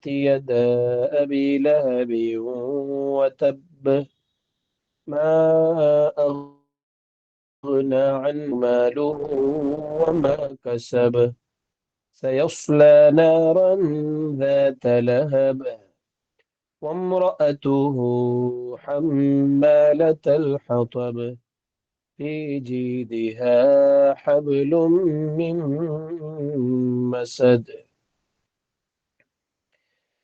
يدا أبي لهب وتب ما أغنى عنه ماله وما كسب سيصلى نارا ذات لهب وامرأته حمالة الحطب في جيدها حبل من مسد.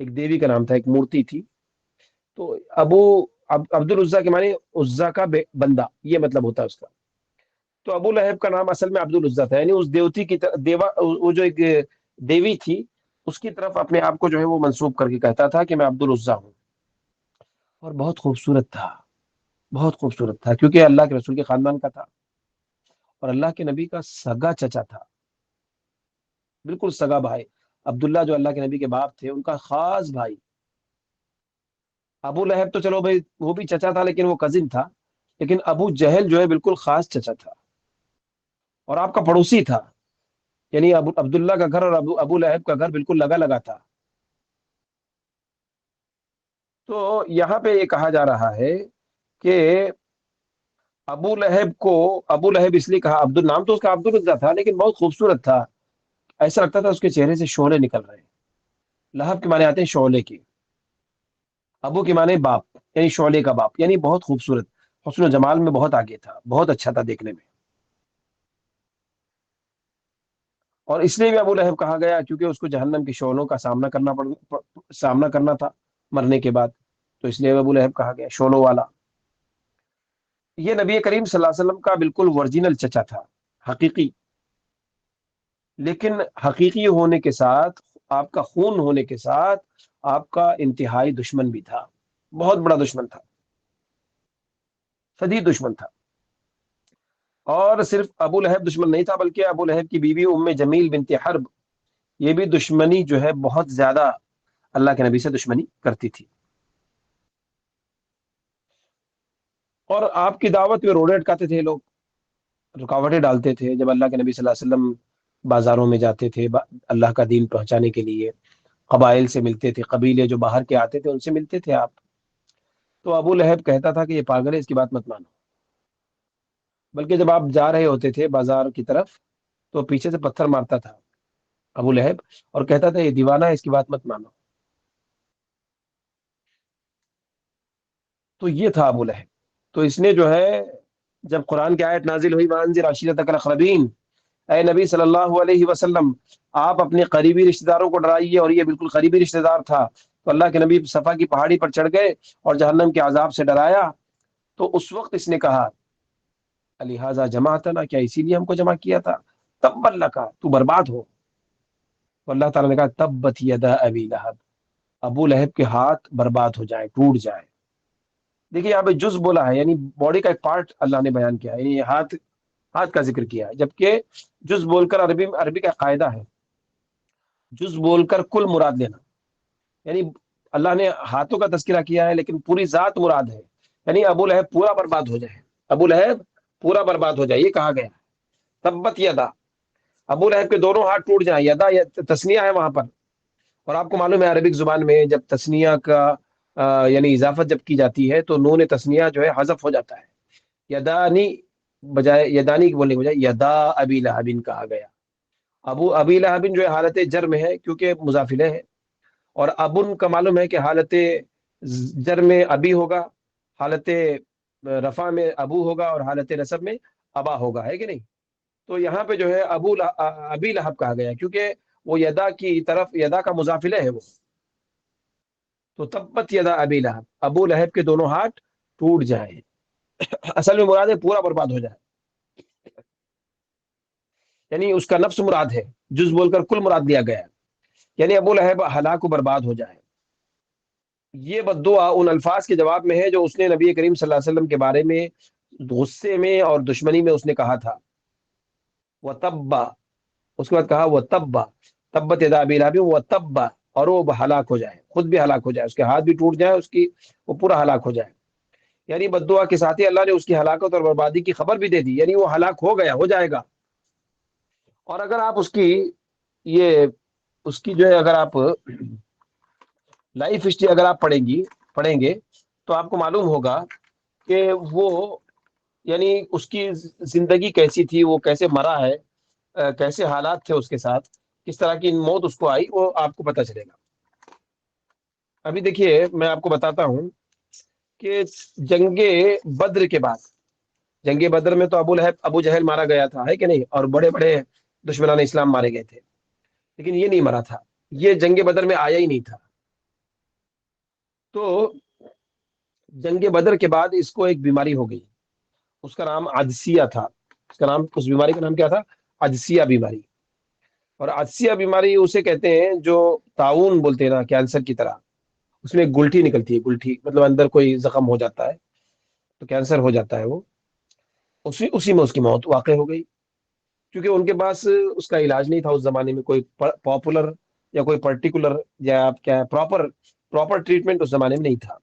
ایک دیوی کا نام تھا، ایک مورتی تھی. تو ابو عبد العزا کے معنی عزا کا بندہ، یہ مطلب ہوتا ہے اس کا. تو ابو لہب کا نام اصل میں عبد العزا تھا، یعنی اس دیوتی کی دیوا، وہ جو ایک دیوی تھی اس کی طرف اپنے آپ کو جو ہے وہ منسوب کر کے کہتا تھا کہ میں عبد العزا ہوں. اور بہت خوبصورت تھا، بہت خوبصورت تھا، کیونکہ اللہ کے رسول کے خاندان کا تھا اور اللہ کے نبی کا سگا چچا تھا، بالکل سگا بھائی. عبداللہ جو اللہ کے نبی کے باپ تھے ان کا خاص بھائی. ابو لہب تو چلو بھائی وہ بھی چچا تھا لیکن وہ کزن تھا، لیکن ابو جہل جو ہے بالکل خاص چچا تھا اور آپ کا پڑوسی تھا. یعنی ابو عبداللہ کا گھر اور ابو لہب کا گھر بالکل لگا لگا تھا. تو یہاں پہ یہ کہا جا رہا ہے کہ ابو لہب کو ابو لہب اس لیے کہا، عبد النام تو اس کا عبد الرزا تھا لیکن بہت خوبصورت تھا. ایسا لگتا تھا اس کے چہرے سے شعلے نکل رہے ہیں. لہب کے معنی آتے ہیں شعلے کی، ابو کے معنی باپ، یعنی شعلے کا باپ، یعنی بہت خوبصورت، حسن و جمال میں بہت آگے تھا، بہت اچھا تھا دیکھنے میں. اور اس لیے بھی ابو لہب کہا گیا کیونکہ اس کو جہنم کے شعلوں کا سامنا کرنا تھا مرنے کے بعد. تو اس لیے ابو لہب کہا گیا، شعلوں والا. یہ نبی کریم صلی اللہ علیہ وسلم کا بالکل ورجینل چچا تھا، حقیقی. لیکن حقیقی ہونے کے ساتھ، آپ کا خون ہونے کے ساتھ، آپ کا انتہائی دشمن بھی تھا، بہت بڑا دشمن تھا، شدید دشمن تھا. اور صرف ابو لہب دشمن نہیں تھا بلکہ ابو لہب کی بیوی ام جمیل بنت حرب، یہ بھی دشمنی جو ہے بہت زیادہ اللہ کے نبی سے دشمنی کرتی تھی. اور آپ کی دعوت میں روڑے اٹکاتے تھے لوگ، رکاوٹیں ڈالتے تھے. جب اللہ کے نبی صلی اللہ علیہ وسلم بازاروں میں جاتے تھے اللہ کا دین پہنچانے کے لیے، قبائل سے ملتے تھے، قبیلے جو باہر کے آتے تھے ان سے ملتے تھے آپ. تو ابو لہب کہتا تھا کہ یہ پاگل ہے، اس کی بات مت مانو. بلکہ جب آپ جا رہے ہوتے تھے بازار کی طرف تو پیچھے سے پتھر مارتا تھا ابو لہب اور کہتا تھا یہ دیوانہ ہے، اس کی بات مت مانو. تو یہ تھا ابو لہب. تو اس نے جو ہے جب قرآن کی آیت نازل ہوئی وَأَنذِرْ عَشِيرَتَكَ الْأَقْرَبِينَ، اے نبی صلی اللہ علیہ وسلم آپ اپنے قریبی رشتہ داروں کو ڈرائیے، اور یہ بالکل قریبی رشتہ دار تھا. تو اللہ کے نبی صفا کی پہاڑی پر چڑھ گئے اور جہنم کے عذاب سے ڈرایا. تو اس وقت اس نے کہا لہٰذا جماعتنا، کیا اسی لیے ہم کو جمع کیا تھا؟ تب لکا، تو برباد ہو. تو اللہ تعالیٰ نے کہا تبت یدا ابی لہب، ابو لہب کے ہاتھ برباد ہو جائیں، ٹوٹ جائیں. دیکھیے یہاں پہ جز بولا ہے، یعنی باڈی کا ایک پارٹ اللہ نے بیان کیا ہے، یعنی ہاتھ کا ذکر کیا ہے. جبکہ جز بول کر عربی کا قاعدہ ہے، جز بول کر کل مراد لینا. یعنی اللہ نے ہاتھوں کا تذکرہ کیا ہے لیکن پوری ذات مراد ہے. یعنی ابو لہب پورا برباد ہو جائے، ابو لہب پورا برباد ہو جائے، یہ کہا گیا. تبت یدا، ابو لہب کے دونوں ہاتھ ٹوٹ جائیں. یدا تسنیہ ہے وہاں پر. اور آپ کو معلوم ہے عربک زبان میں جب تسنیہ کا یعنی اضافت جب کی جاتی ہے تو نون تسنیہ جو ہے حذف ہو جاتا ہے. یدانی بجائے، یدانی بولنے کے بجائے یدا ابی لہب کہا گیا. ابی لہب جو ہے حالت جر میں ہے کیونکہ مضاف الیہ ہے، اور ابن کا معلوم ہے کہ حالت جر میں ابی ہوگا، حالت رفع میں ابو ہوگا، اور حالت نصب میں ابا ہوگا، ہے کہ نہیں؟ تو یہاں پہ جو ہے ابی لہب کہا گیا کیونکہ وہ یدا کی طرف، یدا کا مضاف الیہ ہے وہ. تو تبت یدا ابی لہب، ابو لہب کے دونوں ہاتھ ٹوٹ جائیں. اصل میں مراد ہے پورا برباد ہو جائے، یعنی اس کا نفس مراد ہے، جز بول کر کل مراد دیا گیا ہے. یعنی ابو لہب ہلاک و برباد ہو جائے. یہ بد دعا ان الفاظ کے جواب میں ہے جو اس نے نبی کریم صلی اللہ علیہ وسلم کے بارے میں غصے میں اور دشمنی میں اس نے کہا تھا. وہ تبا، اس کے بعد کہا وہ تبا، تبت یدا ابی لہب وہ تبا، اور وہ ہلاک ہو جائے، خود بھی ہلاک ہو جائے، اس کے ہاتھ بھی ٹوٹ جائے، اس کی وہ پورا ہلاک ہو جائے. یعنی بد دعا کے ساتھ ہی اللہ نے اس کی ہلاکت اور بربادی کی خبر بھی دے دی، یعنی وہ ہلاک ہو گیا، ہو جائے گا. اور اگر آپ یہ اس کی جو ہے اگر آپ لائف ہسٹری اگر آپ پڑھیں گے تو آپ کو معلوم ہوگا کہ وہ یعنی اس کی زندگی کیسی تھی، وہ کیسے مرا ہے، کیسے حالات تھے اس کے ساتھ، کس طرح کی موت اس کو آئی، وہ آپ کو پتہ چلے گا. ابھی دیکھیے میں آپ کو بتاتا ہوں کہ جنگ بدر کے بعد، جنگ بدر میں تو ابو جہل مارا گیا تھا، ہے کہ نہیں؟ اور بڑے بڑے دشمنان اسلام مارے گئے تھے، لیکن یہ نہیں مرا تھا، یہ جنگ بدر میں آیا ہی نہیں تھا. تو جنگ بدر کے بعد اس کو ایک بیماری ہو گئی، اس کا نام عدسیہ تھا، اس کا نام، اس بیماری کا نام کیا تھا؟ عدسیہ بیماری۔ اور عدسیہ بیماری اسے کہتے ہیں جو طاعون بولتے ہیں نا، کینسر کی طرح، اس میں ایک گلٹھی نکلتی ہے، گلٹھی مطلب اندر کوئی زخم ہو جاتا ہے تو کینسر ہو جاتا ہے وہ، اسی میں اس کی موت واقع ہو گئی، کیونکہ ان کے پاس اس کا علاج نہیں تھا اس زمانے میں، کوئی پاپولر یا کوئی پرٹیکولر یا آپ کیا پراپر ٹریٹمنٹ اس زمانے میں نہیں تھا۔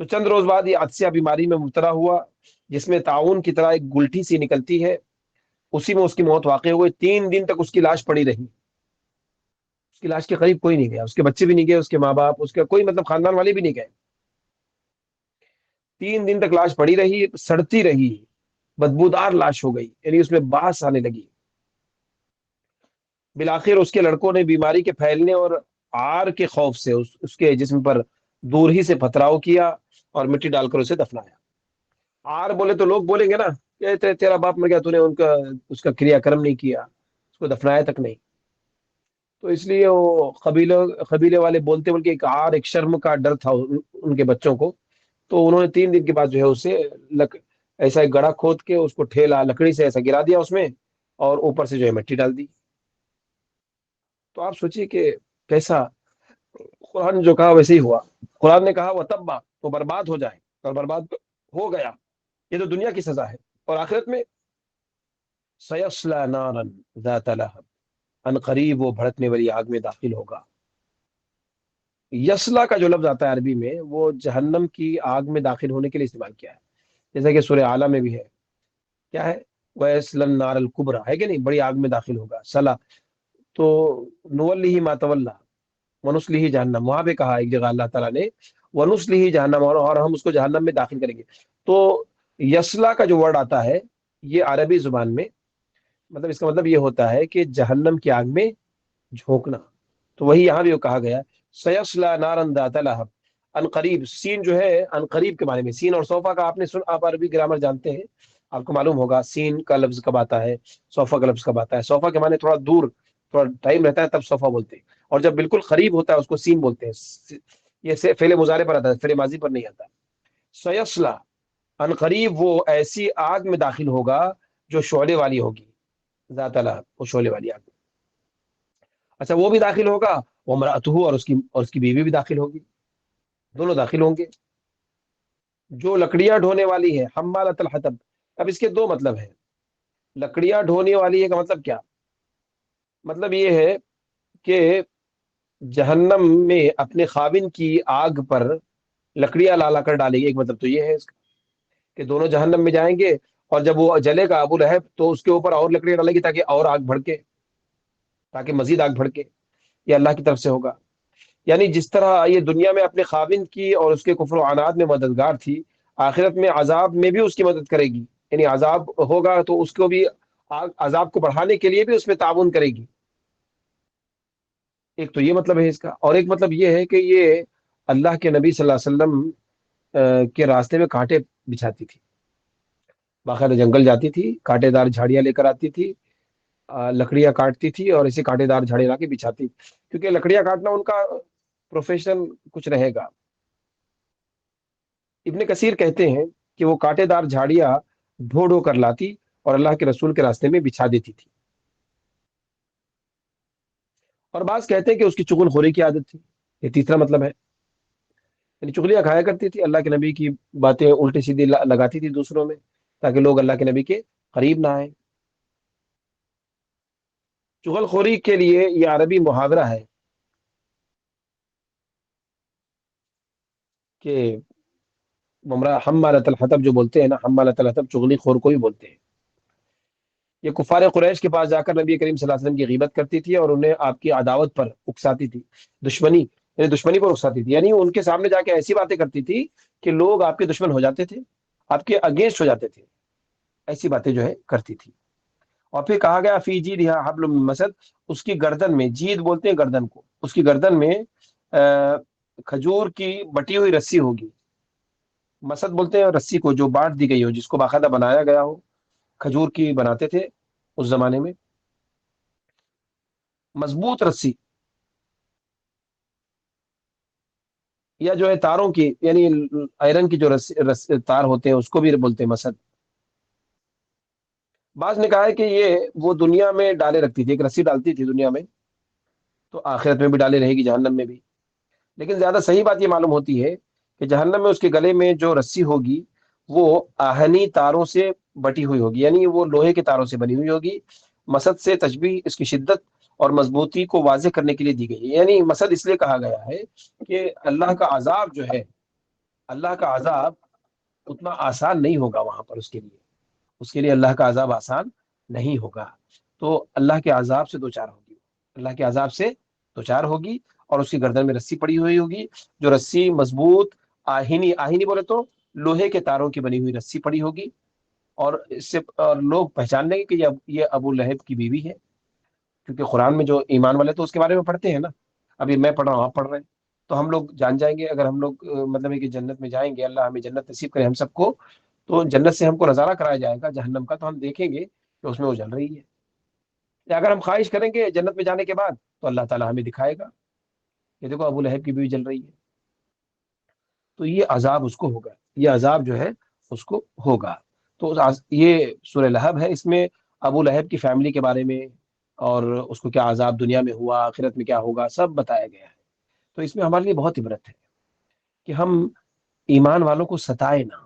تو چند روز بعد یہ عدسیہ بیماری میں مبتلا ہوا، جس میں طاعون کی طرح ایک گلٹھی سی نکلتی ہے، اسی میں اس کی موت واقع ہوئی۔ 3 دن تک اس کی لاش پڑی رہی، اس کی لاش کے قریب کوئی نہیں گیا، اس کے بچے بھی نہیں گئے، اس کے ماں باپ، اس کے کوئی مطلب خاندان والے بھی نہیں گئے۔ 3 دن تک لاش پڑی رہی، سڑتی رہی، بدبودار لاش ہو گئی، یعنی اس میں بانس آنے لگی۔ بالآخر اس کے لڑکوں نے بیماری کے پھیلنے اور آر کے خوف سے اس کے جسم پر دور ہی سے پتھراؤ کیا اور مٹی ڈال کر اسے دفنایا۔ آر بولے تو لوگ بولیں گے نا کہ تیرا باپ مر گیا، تو نے اس کا کریا کرم نہیں کیا، اس کو دفنایا تک نہیں۔ تو اس لیے وہ قبیلے والے بولتے بول کے ایک آر، ایک شرم کا ڈر تھا ان کے بچوں کو، تو انہوں نے 3 دن کے بعد جو ہے اسے ایسا ایک گڑھا کھود کے اس کو ٹھیلا لکڑی سے ایسا گرا دیا اس میں، اور اوپر سے جو ہے مٹی ڈال دی۔ تو آپ سوچیے کہ کیسا، قرآن نے جو کہا ویسے ہی ہوا۔ قرآن نے کہا وہ تبا، تو برباد ہو جائے، اور برباد ہو گیا۔ یہ تو دنیا کی سزا ہے، اور آخرت میں سیصلی نارا ذات لہب، ان قریب وہ بھڑکنے والی آگ میں داخل ہوگا۔ یسلا کا جو لفظ آتا ہے عربی میں، وہ جہنم کی آگ میں داخل ہونے کے لیے استعمال کیا ہے، جیسا کہ سورہ اعلیٰ میں بھی ہے، کیا ہے؟ وَيَصْلَى النَّارَ الْكُبْرَى، ہے کہ نہیں، بڑی آگ میں داخل ہوگا، سلا تو نولیہ ما تولی ونصلہ جہنم، وہاں پہ کہا ایک جگہ اللہ تعالیٰ نے ونصلہ جہنم، اور ہم اس کو جہنم میں داخل کریں گے۔ تو یسلا کا جو ورڈ آتا ہے یہ عربی زبان میں، مطلب اس کا مطلب یہ ہوتا ہے کہ جہنم کی آگ میں جھونکنا۔ تو وہی یہاں بھی وہ کہا گیا سیصلی نارا ذات لہب، ان قریب، سین جو ہے ان قریب کے بارے میں، سین اور صوفہ کا آپ عربی گرامر جانتے ہیں، آپ کو معلوم ہوگا سین کا لفظ کب آتا ہے، صوفہ کا لفظ کب آتا ہے۔ صوفہ کے معنی تھوڑا دور، تھوڑا ٹائم رہتا ہے تب صوفہ بولتے ہیں، اور جب بالکل قریب ہوتا ہے اس کو سین بولتے ہیں۔ یہ فعل مضارع پر آتا ہے، فعل ماضی پر نہیں آتا۔ سیصلی، ان قریب وہ ایسی آگ میں داخل ہوگا جو شعلے والی ہوگی، ذات لہب، وہ شعلے والی آگ۔ اچھا وہ بھی داخل ہوگا، وہ امرأتہ، اور اس کی بیوی بھی داخل ہوگی، دونوں داخل ہوں گے۔ جو لکڑیاں ڈھونے والی ہے، حمالۃ الحطب، اب اس کے دو مطلب ہیں۔ لکڑیاں ڈھونے والی ہے کا مطلب کیا؟ مطلب یہ ہے کہ جہنم میں اپنے خاوند کی آگ پر لکڑیاں لا لا کر ڈالے گی، ایک مطلب تو یہ ہے اس کا، کہ دونوں جہنم میں جائیں گے، اور جب وہ جلے گا ابو لہب تو اس کے اوپر اور لکڑیاں ڈالے گی تاکہ اور آگ بھڑکے، تاکہ مزید آگ بھڑکے۔ یہ اللہ کی طرف سے ہوگا۔ یعنی جس طرح یہ دنیا میں اپنے خاوند کی اور اس کے کفر و عناد میں مددگار تھی، آخرت میں عذاب میں بھی اس کی مدد کرے گی، یعنی عذاب ہوگا تو اس کو بھی، عذاب کو بڑھانے کے لیے بھی اس میں تعاون کرے گی۔ ایک تو یہ مطلب ہے اس کا، اور ایک مطلب یہ ہے کہ یہ اللہ کے نبی صلی اللہ علیہ وسلم کے راستے میں کانٹے بچھاتی تھی، باقاعدہ جنگل جاتی تھی، کانٹے دار جھاڑیاں لے کر آتی تھی، لکڑیاں کاٹتی تھی اور اسے کانٹے دار جھاڑیاں لا کے بچھاتی، کیونکہ لکڑیاں کاٹنا ان کا پروفیشن کچھ رہے گا۔ ابن کثیر کہتے ہیں کہ وہ کانٹے دار جھاڑیاں ڈھو ڈھو کر لاتی اور اللہ کے رسول کے راستے میں بچھا دیتی تھی، اور بعض کہتے ہیں کہ اس کی چغل خوری کی عادت تھی، یہ تیسرا مطلب ہے، یعنی چغلیاں کھایا کرتی تھی، اللہ کے نبی کی باتیں الٹی سیدھی لگاتی تھی دوسروں میں، تاکہ لوگ اللہ کے نبی کے قریب نہ آئے۔ چغل خوری کے لیے یہ عربی محاورہ ہے کہ حمالۃ الحطب جو بولتے ہیں نا، حمالۃ الحطب چغلی خور کو بھی بولتے ہیں۔ یہ کفار قریش کے پاس جا کر نبی کریم صلی اللہ علیہ وسلم کی غیبت کرتی تھی اور انہیں آپ کی عداوت پر اکساتی تھی، دشمنی، یعنی دشمنی پر اکساتی تھی، یعنی ان کے سامنے جا کے ایسی باتیں کرتی تھی کہ لوگ آپ کے دشمن ہو جاتے تھے، آپ کے اگینسٹ ہو جاتے تھے، ایسی باتیں جو ہے کرتی تھی۔ اور پھر کہا گیا فی جیدہا حبل من مسد، اس کی گردن میں، جید بولتے ہیں گردن کو، اس کی گردن میں کھجور کی بٹی ہوئی رسی ہوگی، مسد بولتے ہیں رسی کو جو بانٹ دی گئی ہو، جس کو باقاعدہ بنایا گیا ہو، کھجور کی بناتے تھے اس زمانے میں، مضبوط رسی، یا جو ہے تاروں کی، یعنی آئرن کی جو تار ہوتے ہیں اس کو بھی بولتے ہیں مسد۔ بعض نے کہا ہے کہ یہ وہ دنیا میں ڈالے رکھتی تھی، ایک رسی ڈالتی تھی دنیا میں، تو آخرت میں بھی ڈالے رہے گی، جہنم میں بھی۔ لیکن زیادہ صحیح بات یہ معلوم ہوتی ہے کہ جہنم میں اس کے گلے میں جو رسی ہوگی وہ آہنی تاروں سے بٹی ہوئی ہوگی، یعنی وہ لوہے کے تاروں سے بنی ہوئی ہوگی۔ مسد سے تشبیہ اس کی شدت اور مضبوطی کو واضح کرنے کے لیے دی گئی ہے، یعنی مسد اس لیے کہا گیا ہے کہ اللہ کا عذاب جو ہے، اللہ کا عذاب اتنا آسان نہیں ہوگا وہاں پر، اس کے لیے اللہ کا عذاب آسان نہیں ہوگا۔ تو اللہ کے عذاب سے دوچار ہوگی، اللہ کے عذاب سے دوچار ہوگی، اور اس کی گردن میں رسی پڑی ہوئی ہوگی، جو رسی مضبوط آہینی بولے تو لوہے کے تاروں کی بنی ہوئی رسی پڑی ہوگی، اور اس سے اور لوگ پہچان لیں گے کہ یہ ابو لہب کی بیوی ہے، کیونکہ قرآن میں جو ایمان والے تو اس کے بارے میں پڑھتے ہیں نا، ابھی میں پڑھ رہا ہوں، آپ پڑھ رہے ہیں، تو ہم لوگ جان جائیں گے، اگر ہم لوگ مطلب ہے کہ جنت میں جائیں گے، اللہ ہمیں جنت نصیب کرے ہم سب کو، تو جنت سے ہم کو نظارہ کرایا جائے گا جہنم کا، تو ہم دیکھیں گے کہ اس میں وہ جل رہی ہے، یا اگر ہم خواہش کریں گے جنت میں جانے کے بعد تو اللہ تعالیٰ ہمیں دکھائے گا کہ دیکھو ابو لہب کی بیوی جل رہی ہے، تو یہ عذاب اس کو ہوگا، یہ عذاب جو ہے اس کو ہوگا۔ تو یہ سورہ لہب ہے، اس میں ابو لہب کی فیملی کے بارے میں اور اس کو کیا عذاب دنیا میں ہوا، آخرت میں کیا ہوگا، سب بتایا گیا ہے۔ تو اس میں ہمارے لیے بہت عبرت ہے کہ ہم ایمان والوں کو ستائے نہ،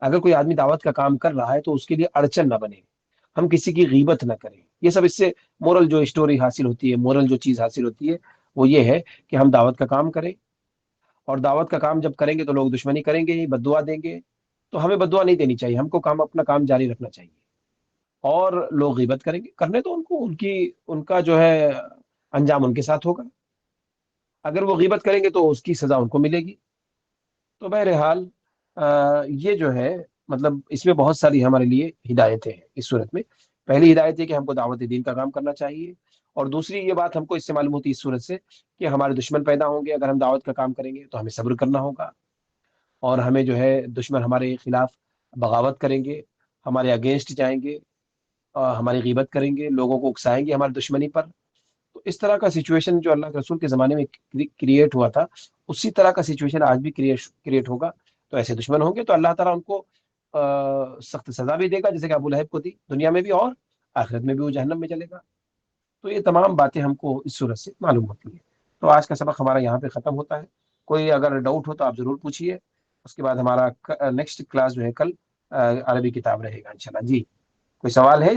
اگر کوئی آدمی دعوت کا کام کر رہا ہے تو اس کے لیے اڑچن نہ بنے، ہم کسی کی غیبت نہ کریں، یہ سب اس سے مورل جو اسٹوری حاصل ہوتی ہے، مورل جو چیز حاصل ہوتی ہے وہ یہ ہے کہ ہم دعوت کا کام کریں، اور دعوت کا کام جب کریں گے تو لوگ دشمنی کریں گے، بد دعا دیں گے، تو ہمیں بد دعا نہیں دینی چاہیے، ہم کو اپنا کام جاری رکھنا چاہیے، اور لوگ غیبت کریں گے، کرنے تو ان کو ان کا جو ہے انجام ان کے ساتھ ہوگا، اگر وہ غیبت کریں گے تو اس کی سزا ان کو ملے گی۔ تو بہرحال یہ جو ہے مطلب اس میں بہت ساری ہمارے لیے ہدایتیں ہیں اس صورت میں۔ پہلی ہدایت ہے کہ ہم کو دعوت دین کا کام کرنا چاہیے، اور دوسری یہ بات ہم کو اس سے معلوم ہوتی ہے اس صورت سے کہ ہمارے دشمن پیدا ہوں گے، اگر ہم دعوت کا کام کریں گے تو ہمیں صبر کرنا ہوگا، اور ہمیں جو ہے دشمن ہمارے خلاف بغاوت کریں گے، ہمارے اگینسٹ جائیں گے، ہماری غیبت کریں گے، لوگوں کو اکسائیں گے ہماری دشمنی پر۔ تو اس طرح کا سچویشن جو اللہ کے رسول کے زمانے میں کریٹ ہوا تھا، اسی طرح کا سچویشن آج بھی کریٹ ہوگا، تو ایسے دشمن ہوں گے تو اللہ تعالیٰ ان کو سخت سزا بھی دے گا، جیسے کہ ابو لہب کو دی دنیا میں بھی، اور آخرت میں بھی وہ جہنم میں چلے گا۔ تو یہ تمام باتیں ہم کو اس صورت سے معلوم ہوتی ہیں۔ تو آج کا سبق ہمارا یہاں پہ ختم ہوتا ہے، کوئی اگر ڈاؤٹ ہو تو آپ ضرور پوچھیے، اس کے بعد ہمارا نیکسٹ کلاس جو ہے کل عربی کتاب رہے گا انشاءاللہ۔ جی کوئی سوال ہے؟